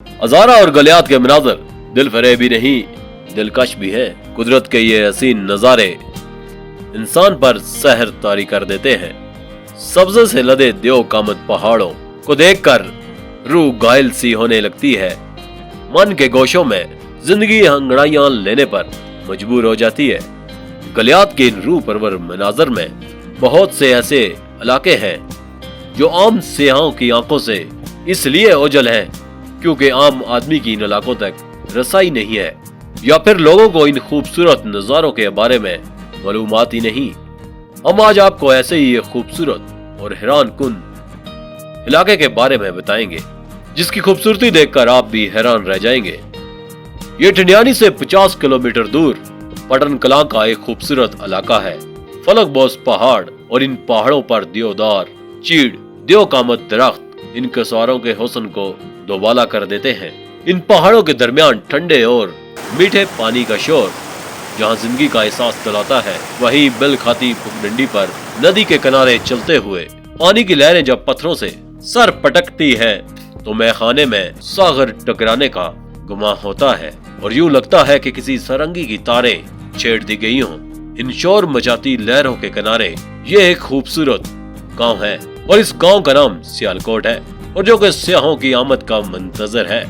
हजारा और गलियात के मनाजर दिल फरेबी नहीं, दिलकश भी है। कुदरत के ये हसीन नजारे इंसान पर सहर तारी कर देते हैं। सब्ज़े से लदे देव कामत पहाड़ों को देखकर रूह घायल सी होने लगती है। मन के गोशों में जिंदगी अंगड़ाइयां लेने पर मजबूर हो जाती है। गलियात के इन रूह परवर मनाजर में बहुत से ऐसे इलाके हैं जो आम सियाहों की आंखों से इसलिए ओझल हैं क्योंकि आम आदमी की इन इलाकों तक रसाई नहीं है, या फिर लोगों को इन खूबसूरत नजारों के बारे में मालूमात ही नहीं। हम आज आपको ऐसे ही एक खूबसूरत और हैरान कुन इलाके के बारे में बताएंगे जिसकी खूबसूरती देखकर आप भी हैरान रह जाएंगे। ये ठंडियानी से 50 किलोमीटर दूर पटन कलां का एक खूबसूरत इलाका है। फलकबोस पहाड़ और इन पहाड़ों पर देवदार, चीड़, देव कामत दरख्त इनके सवारों के हुस्न को दोबाला कर देते हैं। इन पहाड़ों के दरमियान ठंडे और मीठे पानी का शोर जहां जिंदगी का एहसास दिलाता है, वहीं बिल खाती पुगडंडी पर नदी के किनारे चलते हुए पानी की लहरें जब पत्थरों से सर पटकती है तो मैखाने में सागर टकराने का गुमान होता है और यूं लगता है कि किसी सरंगी की तारें छेड़ दी गई हों। इन शोर मचाती लहरों के किनारे ये एक खूबसूरत गांव है और इस गांव का नाम सियालकोट है और जो कि सियाहों की आमद का मंतजर है।